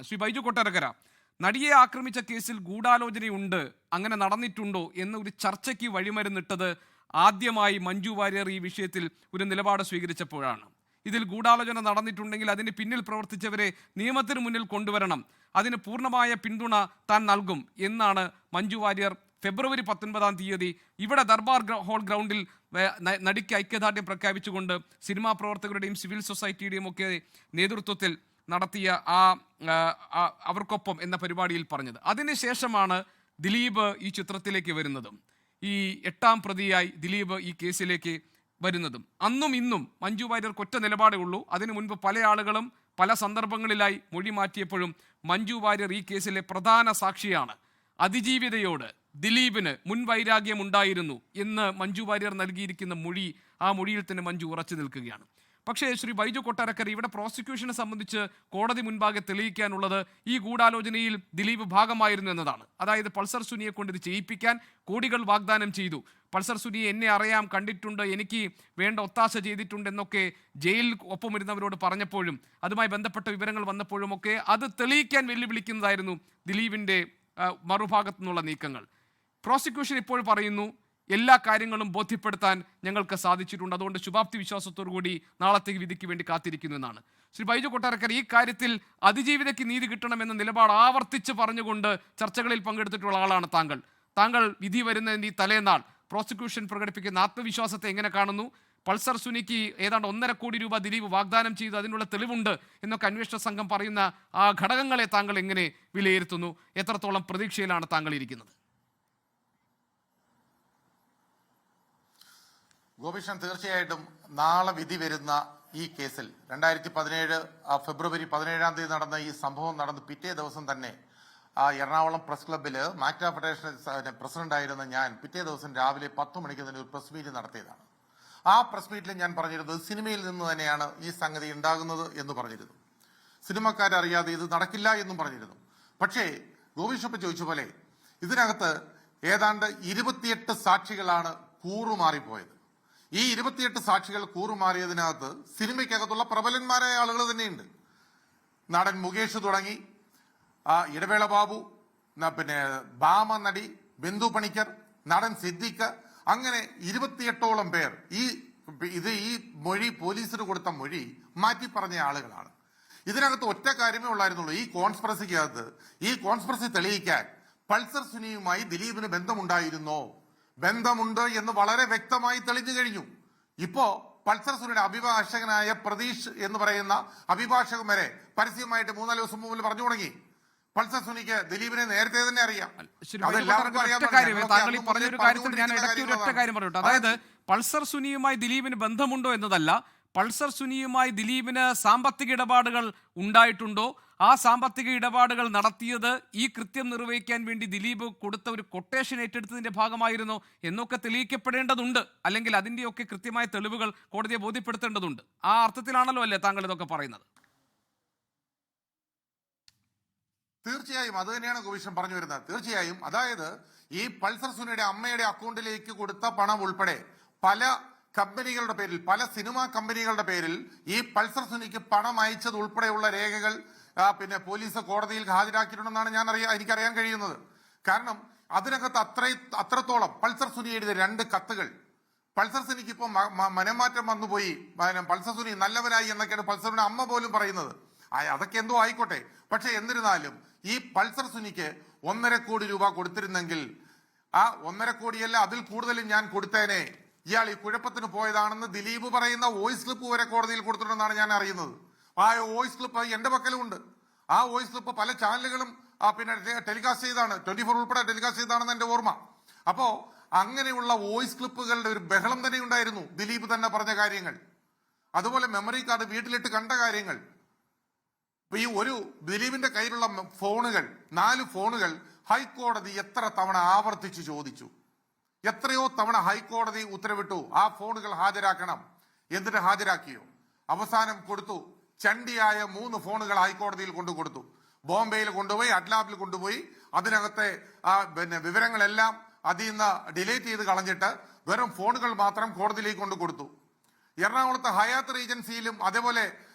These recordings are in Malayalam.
ശ്രീ ബൈജു കൊട്ടാരക്കര, നടിയെ ആക്രമിച്ച കേസിൽ ഗൂഢാലോചനയുണ്ട്, അങ്ങനെ നടന്നിട്ടുണ്ടോ എന്ന ഒരു ചർച്ചയ്ക്ക് വഴിമരുന്നിട്ടത് ആദ്യമായി മഞ്ജു വാര്യർ ഈ വിഷയത്തിൽ ഒരു നിലപാട് സ്വീകരിച്ചപ്പോഴാണ്. ഇതിൽ ഗൂഢാലോചന നടന്നിട്ടുണ്ടെങ്കിൽ അതിന് പിന്നിൽ പ്രവർത്തിച്ചവരെ നിയമത്തിന് മുന്നിൽ കൊണ്ടുവരണം, അതിന് പൂർണ്ണമായ പിന്തുണ താൻ നൽകും എന്നാണ് മഞ്ജു വാര്യർ ഫെബ്രുവരി 19 ഇവിടെ ദർബാർ ഹാൾ ഗ്രൗണ്ടിൽ നടിക്ക് ഐക്യദാർഢ്യം പ്രഖ്യാപിച്ചുകൊണ്ട് സിനിമാ പ്രവർത്തകരുടെയും സിവിൽ സൊസൈറ്റിയുടെയും ഒക്കെ നേതൃത്വത്തിൽ നടത്തിയ അവർക്കൊപ്പം എന്ന പരിപാടിയിൽ പറഞ്ഞത്. അതിനുശേഷമാണ് ദിലീപ് ഈ ചിത്രത്തിലേക്ക് വരുന്നതും ഈ 8ാം പ്രതിയായി ദിലീപ് ഈ കേസിലേക്ക് വരുന്നതും. അന്നും ഇന്നും മഞ്ജു വാര്യർക്ക് ഒറ്റ നിലപാടേ ഉള്ളൂ. അതിനു മുൻപ് പല ആളുകളും പല സന്ദർഭങ്ങളിലായി മൊഴി മാറ്റിയപ്പോഴും മഞ്ജു വാര്യർ ഈ കേസിലെ പ്രധാന സാക്ഷിയാണ്. അതിജീവിതയോട് ദിലീപിന് മുൻവൈരാഗ്യം ഉണ്ടായിരുന്നു എന്ന് മഞ്ജു വാര്യർ നൽകിയിരിക്കുന്ന മൊഴി, ആ മൊഴിയിൽ തന്നെ മഞ്ജു ഉറച്ചു നിൽക്കുകയാണ്. പക്ഷേ ശ്രീ ബൈജു കൊട്ടാരക്കര, ഇവിടെ പ്രോസിക്യൂഷനെ സംബന്ധിച്ച് കോടതി മുൻപാകെ തെളിയിക്കാനുള്ളത് ഈ ഗൂഢാലോചനയിൽ ദിലീപ് ഭാഗമായിരുന്നു എന്നതാണ്. അതായത് പൾസർ സുനിയെ കൊണ്ട് ഇത് ചെയ്യിപ്പിക്കാൻ കോടികൾ വാഗ്ദാനം ചെയ്തു. പൾസർ സുനി എന്നെ അറിയാം, കണ്ടിട്ടുണ്ട്, എനിക്ക് വേണ്ട ഒത്താശ ചെയ്തിട്ടുണ്ട് എന്നൊക്കെ ജയിലിൽ ഒപ്പമിരുന്നവരോട് പറഞ്ഞപ്പോഴും അതുമായി ബന്ധപ്പെട്ട വിവരങ്ങൾ വന്നപ്പോഴും ഒക്കെ അത് തെളിയിക്കാൻ വെല്ലുവിളിക്കുന്നതായിരുന്നു ദിലീപിൻ്റെ മറുഭാഗത്തു നിന്നുള്ള നീക്കങ്ങൾ. പ്രോസിക്യൂഷൻ ഇപ്പോൾ പറയുന്നു എല്ലാ കാര്യങ്ങളും ബോധ്യപ്പെടുത്താൻ ഞങ്ങൾക്ക് സാധിച്ചിട്ടുണ്ട്, അതുകൊണ്ട് ശുഭാപ്തി വിശ്വാസത്തോടു കൂടി നാളത്തേക്ക് വിധിക്ക് വേണ്ടി കാത്തിരിക്കുന്നു എന്നാണ്. ശ്രീ ബൈജു കൊട്ടാരക്കര, ഈ കാര്യത്തിൽ അതിജീവിതയ്ക്ക് നീതി കിട്ടണമെന്ന നിലപാട് ആവർത്തിച്ച് പറഞ്ഞുകൊണ്ട് ചർച്ചകളിൽ പങ്കെടുത്തിട്ടുള്ള ആളാണ് താങ്കൾ. താങ്കൾ വിധി വരുന്നതിൻ്റെ ഈ തലേന്നാൾ പ്രോസിക്യൂഷൻ പ്രകടിപ്പിക്കുന്ന ആത്മവിശ്വാസത്തെ എങ്ങനെ കാണുന്നു? പൾസർ സുനിക്ക് ഏതാണ്ട് 1.5 കോടി രൂപ ദിലീപ് വാഗ്ദാനം ചെയ്തു, അതിനുള്ള തെളിവുണ്ട് എന്നൊക്കെ അന്വേഷണ സംഘം പറയുന്ന ആ ഘടകങ്ങളെ താങ്കൾ എങ്ങനെ വിലയിരുത്തുന്നു? എത്രത്തോളം പ്രതീക്ഷയിലാണ് താങ്കൾ ഇരിക്കുന്നത്? ഗോപികൃഷ്ണൻ, തീർച്ചയായിട്ടും നാളെ വിധി വരുന്ന ഈ കേസിൽ 2017 ഫെബ്രുവരി 17 നടന്ന ഈ സംഭവം നടന്ന് പിറ്റേ ദിവസം തന്നെ എറണാകുളം പ്രസ് ക്ലബ്ബിൽ മാക്ട ഫെഡറേഷൻ പ്രസിഡന്റ് ആയിരുന്ന ഞാൻ പിറ്റേ ദിവസം രാവിലെ 10 മണിക്ക് തന്നെ ഒരു പ്രസ് മീറ്റ് നടത്തിയതാണ്. ആ പ്രസ് മീറ്റിൽ ഞാൻ പറഞ്ഞിരുന്നത് സിനിമയിൽ നിന്ന് തന്നെയാണ് ഈ സംഗതി ഉണ്ടാകുന്നത് എന്ന് പറഞ്ഞിരുന്നു. സിനിമക്കാരറിയാതെ ഇത് നടക്കില്ല എന്നും പറഞ്ഞിരുന്നു. പക്ഷേ ഗോപികൃഷ്ണൻ ചോദിച്ച പോലെ ഇതിനകത്ത് ഏതാണ്ട് 28 സാക്ഷികളാണ് കൂറുമാറിപ്പോയത്. ഈ 28 സാക്ഷികൾ കൂറുമാറിയതിനകത്ത് സിനിമയ്ക്കകത്തുള്ള പ്രബലന്മാരായ ആളുകൾ തന്നെയുണ്ട്. നടൻ മുകേഷ് തുടങ്ങി ഇടവേള ബാബു, പിന്നെ ഭാമ നടി ബിന്ദു പണിക്കർ, നടൻ സിദ്ദിഖ്, അങ്ങനെ 28ഓളം പേർ ഈ മൊഴി പോലീസിന് കൊടുത്ത മൊഴി മാറ്റി പറഞ്ഞ ആളുകളാണ്. ഇതിനകത്ത് ഒറ്റ കാര്യമേ ഉള്ളായിരുന്നുള്ളൂ. ഈ കോൺസ്പിറസി തെളിയിക്കാൻ പൾസർ സുനിയുമായി ദിലീപിന് ബന്ധമുണ്ട് എന്ന് വളരെ വ്യക്തമായി തെളിഞ്ഞു കഴിഞ്ഞു. ഇപ്പോ പൾസർ സുനിയുടെ അഭിഭാഷകനായ പ്രതീഷ് എന്ന് പറയുന്ന അഭിഭാഷകൻ വരെ പരസ്യമായിട്ട് 3-4 ദിവസം മുമ്പിൽ പറഞ്ഞു തുടങ്ങി പൾസർ സുനിക്ക് ദിലീപിനെ നേരത്തെ തന്നെ അറിയാം. അതായത് പൾസർ സുനിയുമായി ദിലീപിന് ബന്ധമുണ്ടോ എന്നതല്ല, പൾസർ സുനിയുമായി ദിലീപിന് സാമ്പത്തിക ഇടപാടുകൾ ഉണ്ടായിട്ടുണ്ടോ, ആ സാമ്പത്തിക ഇടപാടുകൾ നടത്തിയത് ഈ കൃത്യം നിർവഹിക്കാൻ വേണ്ടി ദിലീപ് കൊടുത്ത ഒരു കൊട്ടേഷൻ ഏറ്റെടുത്തതിന്റെ ഭാഗമായിരുന്നോ എന്നൊക്കെ തെളിയിക്കപ്പെടേണ്ടതുണ്ട്. അല്ലെങ്കിൽ അതിൻ്റെയൊക്കെ കൃത്യമായ തെളിവുകൾ കോടതിയെ ബോധ്യപ്പെടുത്തേണ്ടതുണ്ട്. ആ അർത്ഥത്തിലാണല്ലോ അല്ലേ താങ്കൾ ഇതൊക്കെ പറയുന്നത്? തീർച്ചയായും അത് തന്നെയാണ് ഗോപികൃഷ്ണൻ പറഞ്ഞു വരുന്നത്. തീർച്ചയായും, അതായത് ഈ പൾസർ സുനിയുടെ അമ്മയുടെ അക്കൗണ്ടിലേക്ക് കൊടുത്ത പണം ഉൾപ്പെടെ പല കമ്പനികളുടെ പേരിൽ, പല സിനിമാ കമ്പനികളുടെ പേരിൽ ഈ പൾസർ സുനിക്ക് പണം അയച്ചത് ഉൾപ്പെടെയുള്ള രേഖകൾ പിന്നെ പോലീസ് കോടതിയിൽ ഹാജരാക്കിയിട്ടുണ്ടെന്നാണ് എനിക്കറിയാൻ കഴിയുന്നത്. കാരണം അതിനകത്ത് അത്രത്തോളം പൾസർ സുനി എഴുതിയ 2 കത്തുകൾ, പൾസർ സുനിക്ക് ഇപ്പൊ മനംമാറ്റം വന്നുപോയി, പൾസർ സുനി നല്ലവനായി എന്നൊക്കെയാണ് പൾസറിന്റെ അമ്മ പോലും പറയുന്നത്. അതൊക്കെ എന്തോ ആയിക്കോട്ടെ, പക്ഷെ എന്നിരുന്നാലും ഈ പൾസർ സുനിക്ക് 1.5 കോടി രൂപ കൊടുത്തിരുന്നെങ്കിൽ ആ 1.5 കോടിയല്ല അതിൽ കൂടുതലും ഞാൻ കൊടുത്തേനെ, ഇയാൾ ഈ കുഴപ്പത്തിന് പോയതാണെന്ന് ദിലീപ് പറയുന്ന വോയിസ് ക്ലിപ്പ് വരെ കോടതിയിൽ കൊടുത്തിട്ടുണ്ടെന്നാണ് ഞാൻ അറിയുന്നത്. ആ വോയിസ് ക്ലിപ്പ് എന്റെ പക്കലുമുണ്ട്. ആ വോയിസ് ക്ലിപ്പ് പല ചാനലുകളും പിന്നെ ടെലികാസ്റ്റ് ചെയ്താണ്, 24 ഉൾപ്പെടെ ടെലികാസ്റ്റ് ചെയ്താണെന്ന് എന്റെ ഓർമ്മ. അപ്പോ അങ്ങനെയുള്ള വോയിസ് ക്ലിപ്പുകളുടെ ഒരു ബഹളം തന്നെ ഉണ്ടായിരുന്നു. ദിലീപ് തന്നെ പറഞ്ഞ കാര്യങ്ങൾ, അതുപോലെ മെമ്മറി കാർഡ് വീട്ടിലിട്ട് കണ്ട കാര്യങ്ങൾ. ഈ ഒരു ദിലീപിന്റെ കയ്യിലുള്ള ഫോണുകൾ, 4 ഫോണുകൾ ഹൈക്കോടതി എത്ര തവണ ആവർത്തിച്ചു ചോദിച്ചു, എത്രയോ തവണ ഹൈക്കോടതി ഉത്തരവിട്ടു ആ ഫോണുകൾ ഹാജരാക്കണം. എന്നിട്ട് ഹാജരാക്കിയോ? അവസാനം കൊടുത്തു. ചണ്ടിയായ 3 ഫോണുകൾ ഹൈക്കോടതിയിൽ കൊണ്ടുകൊടുത്തു. ബോംബെയിൽ കൊണ്ടുപോയി, അഡ്ലാബിൽ കൊണ്ടുപോയി, അതിനകത്തെ പിന്നെ വിവരങ്ങളെല്ലാം അതിൽ നിന്ന് ഡിലീറ്റ് ചെയ്ത് കളഞ്ഞിട്ട് വെറും ഫോണുകൾ മാത്രം കോടതിയിലേക്ക് കൊണ്ടു കൊടുത്തു. എറണാകുളത്തെ ഹയാത്ത് റീജൻസിയിലും അതേപോലെ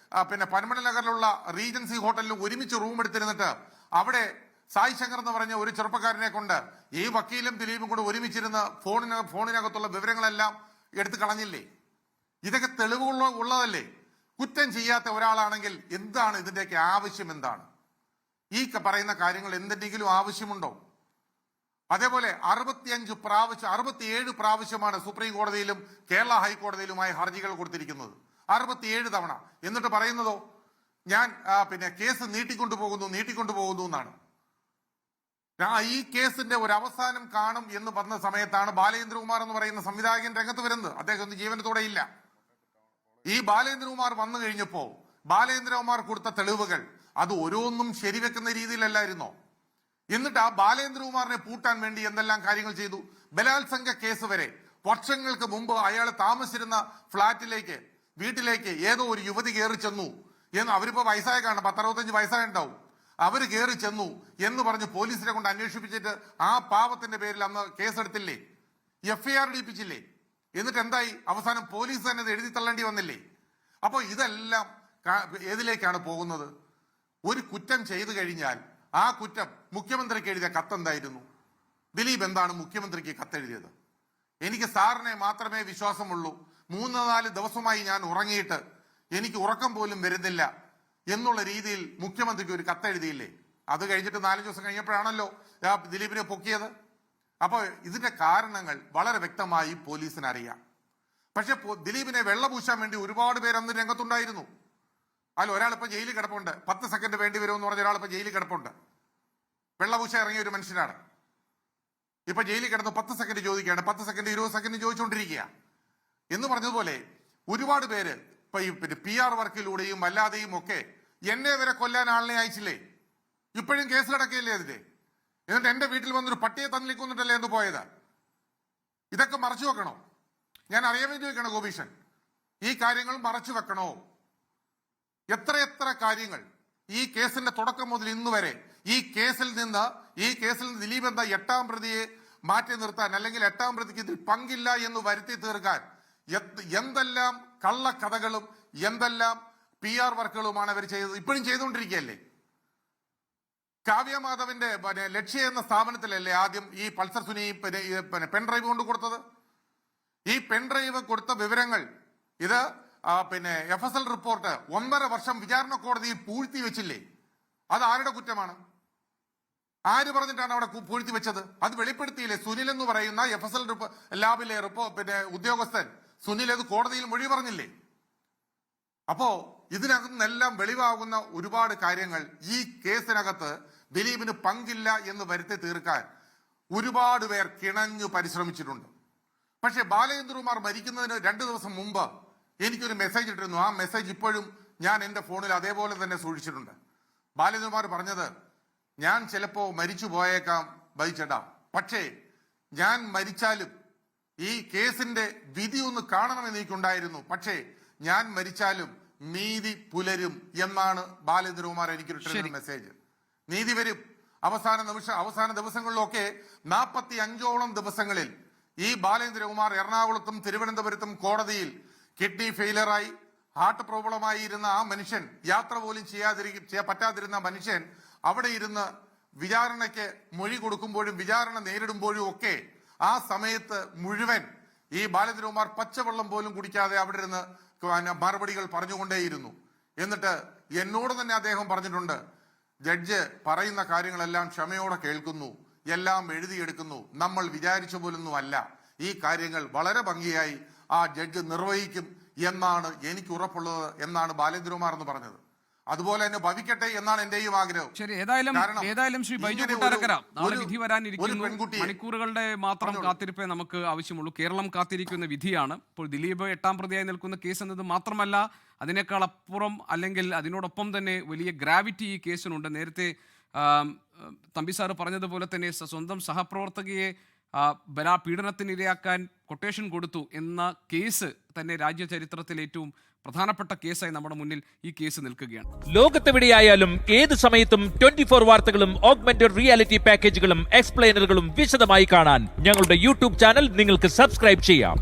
പിന്നെ പനമണ നഗറിലുള്ള റീജൻസി ഹോട്ടലിൽ ഒരുമിച്ച് റൂം എടുത്തിരുന്നിട്ട് അവിടെ സായി ശങ്കർ എന്ന് പറഞ്ഞ ഒരു ചെറുപ്പക്കാരനെ കൊണ്ട് ഈ വക്കീലും ദിലീപും കൂടെ ഒരുമിച്ചിരുന്ന് ഫോണിനകത്തുള്ള വിവരങ്ങളെല്ലാം എടുത്തു കളഞ്ഞില്ലേ? ഇതൊക്കെ തെളിവുകൾ ഉള്ളതല്ലേ? കുറ്റം ചെയ്യാത്ത ഒരാളാണെങ്കിൽ എന്താണ് ഇതിന്റെയൊക്കെ ആവശ്യം? എന്താണ് ഈ പറയുന്ന കാര്യങ്ങൾ എന്തെങ്കിലും ആവശ്യമുണ്ടോ? അതേപോലെ 67 പ്രാവശ്യമാണ് സുപ്രീം കോടതിയിലും കേരള ഹൈക്കോടതിയിലുമായി ഹർജികൾ കൊടുത്തിരിക്കുന്നത്. 67 തവണ. എന്നിട്ട് പറയുന്നതോ ഞാൻ പിന്നെ കേസ് നീട്ടിക്കൊണ്ടുപോകുന്നു എന്നാണ്. ഈ കേസിന്റെ ഒരു അവസാനം കാണും എന്ന് പറഞ്ഞ സമയത്താണ് ബാലേന്ദ്രകുമാർ എന്ന് പറയുന്ന സംവിധായകൻ രംഗത്ത് വരുന്നത്. അദ്ദേഹം ഒന്നും ജീവനത്തോടെ ഇല്ല. ഈ ബാലേന്ദ്രകുമാർ വന്നു കഴിഞ്ഞപ്പോ ബാലേന്ദ്രകുമാർ കൊടുത്ത തെളിവുകൾ അത് ഓരോന്നും ശരിവെക്കുന്ന രീതിയിലല്ലായിരുന്നോ? എന്നിട്ട് ആ ബാലേന്ദ്രകുമാറിനെ പൂട്ടാൻ വേണ്ടി എന്തെല്ലാം കാര്യങ്ങൾ ചെയ്തു. ബലാത്സംഗ കേസ് വരെ വർഷങ്ങൾക്ക് മുമ്പ് അയാൾ താമസിച്ചിരുന്ന വീട്ടിലേക്ക് ഏതോ ഒരു യുവതി കയറി ചെന്നു എന്ന്. അവരിപ്പോ വയസ്സായ കാണാം, 10-65 വയസ്സായുണ്ടാവും. അവര് കയറി ചെന്നു എന്ന് പറഞ്ഞ് പോലീസിനെ കൊണ്ട് അന്വേഷിപ്പിച്ചിട്ട് ആ പാവത്തിന്റെ പേരിൽ അന്ന് കേസെടുത്തില്ലേ? FIR ഇടിപ്പിച്ചില്ലേ? എന്നിട്ട് എന്തായി? അവസാനം പോലീസ് തന്നെ എഴുതി തള്ളേണ്ടി വന്നില്ലേ? അപ്പൊ ഇതെല്ലാം ഏതിലേക്കാണ് പോകുന്നത്? ഒരു കുറ്റം ചെയ്തു കഴിഞ്ഞാൽ ആ കുറ്റം മുഖ്യമന്ത്രിക്ക് എഴുതിയ കത്തെന്തായിരുന്നു? ദിലീപ് എന്താണ് മുഖ്യമന്ത്രിക്ക് കത്തെഴുതിയത്? എനിക്ക് സാറിനെ മാത്രമേ വിശ്വാസമുള്ളൂ, 3-4 ദിവസമായി ഞാൻ ഉറങ്ങിയിട്ട് എനിക്ക് ഉറക്കം പോലും വരുന്നില്ല എന്നുള്ള രീതിയിൽ മുഖ്യമന്ത്രിക്ക് ഒരു കത്തെഴുതിയില്ലേ? അത് കഴിഞ്ഞിട്ട് 4 ദിവസം കഴിഞ്ഞപ്പോഴാണല്ലോ ദിലീപിനെ പൊക്കിയത്. അപ്പൊ ഇതിന്റെ കാരണങ്ങൾ വളരെ വ്യക്തമായി പോലീസിന് അറിയാം. പക്ഷെ ദിലീപിനെ വെള്ളപൂശാൻ വേണ്ടി ഒരുപാട് പേര് അന്ന് രംഗത്തുണ്ടായിരുന്നു. അതിൽ ഒരാളിപ്പോ ജയിലിൽ കിടപ്പുണ്ട്. 10 സെക്കൻഡ് വേണ്ടി വരുമെന്ന് പറഞ്ഞ ഒരാളിപ്പോ ജയിലിൽ കിടപ്പുണ്ട്. വെള്ളപൂശ ഇറങ്ങിയ ഒരു മനുഷ്യനാണ്. ഇപ്പൊ ജയിലിൽ കിടന്ന് 10 സെക്കൻഡ് ചോദിക്കുകയാണ്. 10 സെക്കൻഡ് 20 സെക്കൻഡ് ചോദിച്ചുകൊണ്ടിരിക്കുക എന്ന് പറഞ്ഞതുപോലെ ഒരുപാട് പേര് ഇപ്പൊ ഈ PR വർക്കിലൂടെയും അല്ലാതെയും ഒക്കെ എന്നെ വരെ കൊല്ലാൻ ആളിനെ അയച്ചില്ലേ? ഇപ്പോഴും കേസ് കിടക്കുകയല്ലേ അതിന്റെ? എന്നിട്ട് എന്റെ വീട്ടിൽ വന്നൊരു പട്ടിയെ തന്നിക്കൊന്നിട്ടല്ലേ എന്ന് പോയത്? ഇതൊക്കെ മറച്ചു വെക്കണോ? ഞാൻ അറിയാൻ വേണ്ടി ചോദിക്കണോ ഗോപീഷൻ? ഈ കാര്യങ്ങൾ മറച്ചു വെക്കണോ? എത്ര കാര്യങ്ങൾ ഈ കേസിന്റെ തുടക്കം മുതൽ ഇന്ന് വരെ ഈ കേസിൽ നിന്ന് ദിലീപ് എന്ന 8ാം പ്രതിയെ മാറ്റി നിർത്താൻ, അല്ലെങ്കിൽ 8ാം പ്രതിക്ക് ഇതിൽ പങ്കില്ല എന്ന് വരുത്തി തീർക്കാൻ എന്തെല്ലാം കള്ളക്കഥകളും എന്തെല്ലാം PR വർക്കുകളുമാണ് അവർ ചെയ്തത്, ഇപ്പോഴും ചെയ്തുകൊണ്ടിരിക്കുകയല്ലേ? കാവ്യമാധവന്റെ ലക്ഷ്യ എന്ന സ്ഥാപനത്തിലല്ലേ ആദ്യം ഈ പൾസർ സുനി പെൻഡ്രൈവ് കൊണ്ട് കൊടുത്തത്? ഈ പെൻഡ്രൈവ് കൊടുത്ത വിവരങ്ങൾ ഇത് FSL റിപ്പോർട്ട് 1.5 വർഷം വിചാരണ കോടതിയിൽ പൂഴ്ത്തി വെച്ചില്ലേ? അത് ആരുടെ കുറ്റമാണ്? ആര് പറഞ്ഞിട്ടാണ് അവിടെ പൂഴ്ത്തി വെച്ചത്? അത് വെളിപ്പെടുത്തിയില്ലേ? സുനിൽ എന്ന് പറയുന്ന FSL ലാബിലെ ഉദ്യോഗസ്ഥൻ സുനിൽ അത് കോടതിയിൽ മൊഴി പറഞ്ഞില്ലേ? അപ്പോ ഇതിനകത്തെല്ലാം വെളിവാകുന്ന ഒരുപാട് കാര്യങ്ങൾ ഈ കേസിനകത്ത് ദിലീപിന് പങ്കില്ല എന്ന് വരുത്തി തീർക്കാൻ ഒരുപാട് പേർ കിണഞ്ഞു പരിശ്രമിച്ചിട്ടുണ്ട്. പക്ഷെ ബാലേന്ദ്രകുമാർ മരിക്കുന്നതിന് 2 ദിവസം മുമ്പ് എനിക്കൊരു മെസ്സേജ് ഇട്ടിരുന്നു. ആ മെസ്സേജ് ഇപ്പോഴും ഞാൻ എൻ്റെ ഫോണിൽ അതേപോലെ തന്നെ സൂക്ഷിച്ചിട്ടുണ്ട്. ബാലേന്ദ്രകുമാർ പറഞ്ഞത്, ഞാൻ ചിലപ്പോ മരിച്ചു പോയേക്കാം ബൈച്ചേട്ടാ, പക്ഷേ ഞാൻ മരിച്ചാലും ഈ കേസിന്റെ വിധി ഒന്ന് കാണണമെന്ന് എനിക്കുണ്ടായിരുന്നു, പക്ഷേ ഞാൻ മരിച്ചാലും നീതി പുലരും എന്നാണ് ബാലേന്ദ്രകുമാർ എനിക്കിട്ടൊരു മെസ്സേജ്. നീതി വരും. അവസാന ദിവസങ്ങളിലൊക്കെ 45ഓളം ദിവസങ്ങളിൽ ഈ ബാലേന്ദ്രകുമാർ എറണാകുളത്തും തിരുവനന്തപുരത്തും കോടതിയിൽ കിഡ്നി ഫെയിലറായി ഹാർട്ട് പ്രോബ്ലമായി ഇരുന്ന ആ മനുഷ്യൻ, യാത്ര പോലും പറ്റാതിരുന്ന മനുഷ്യൻ അവിടെ ഇരുന്ന് വിചാരണയ്ക്ക് മൊഴി കൊടുക്കുമ്പോഴും വിചാരണ നേരിടുമ്പോഴും ഒക്കെ ആ സമയത്ത് മുഴുവൻ ഈ ബാലേന്ദ്രകുമാർ പച്ചവെള്ളം പോലും കുടിക്കാതെ അവിടെ ഇരുന്ന് മറുപടികൾ പറഞ്ഞുകൊണ്ടേയിരുന്നു. എന്നിട്ട് എന്നോട് തന്നെ അദ്ദേഹം പറഞ്ഞിട്ടുണ്ട്, ജഡ്ജ് പറയുന്ന കാര്യങ്ങളെല്ലാം ക്ഷമയോടെ കേൾക്കുന്നു, എല്ലാം എഴുതിയെടുക്കുന്നു, നമ്മൾ വിചാരിച്ച പോലൊന്നും അല്ല, ഈ കാര്യങ്ങൾ വളരെ ഭംഗിയായി ആ ജഡ്ജ് നിർവഹിക്കും എന്നാണ് എനിക്ക് ഉറപ്പുള്ളത് എന്നാണ് ബാലേന്ദ്രകുമാർ എന്ന് പറഞ്ഞത്. അതുപോലെ തന്നെ ഭവിക്കട്ടെ എന്നാണ് എന്റെയും ആഗ്രഹം. ശരി, ഏതായാലും ശ്രീ ബൈജു കൊട്ടാരക്കര, നാളെ വിധി വരാനിരിക്കുന്നു. മണിക്കൂറുകളുടെ മാത്രം കാത്തിരിപ്പേ നമുക്ക് ആവശ്യമുള്ളൂ. കേരളം കാത്തിരിക്കുന്ന വിധിയാണ്. ഇപ്പോൾ ദിലീപ് 8ാം പ്രതിയായി നിൽക്കുന്ന കേസ് എന്നത് മാത്രമല്ല, അതിനേക്കാൾ അപ്പുറം അല്ലെങ്കിൽ അതിനോടൊപ്പം തന്നെ വലിയ ഗ്രാവിറ്റി ഈ കേസിനുണ്ട്. നേരത്തെ തമ്പി സാറ് പറഞ്ഞതുപോലെ തന്നെ സ്വന്തം സഹപ്രവർത്തകയെ പീഡനത്തിനിരയാക്കാൻ കൊട്ടേഷൻ കൊടുത്തു എന്ന കേസ് തന്നെ രാജ്യ ചരിത്രത്തിൽ ഏറ്റവും പ്രധാനപ്പെട്ട കേസായി നമ്മുടെ മുന്നിൽ ഈ കേസ് നിൽക്കുകയാണ്. ലോകത്തെവിടെയായാലും ഏത് സമയത്തും 24 വാർത്തകളും ഓഗ്മെന്റഡ് റിയാലിറ്റി പാക്കേജുകളും എക്സ്പ്ലെയിനറുകളും വിശദമായി കാണാൻ ഞങ്ങളുടെ യൂട്യൂബ് ചാനൽ നിങ്ങൾക്ക് സബ്സ്ക്രൈബ് ചെയ്യാം.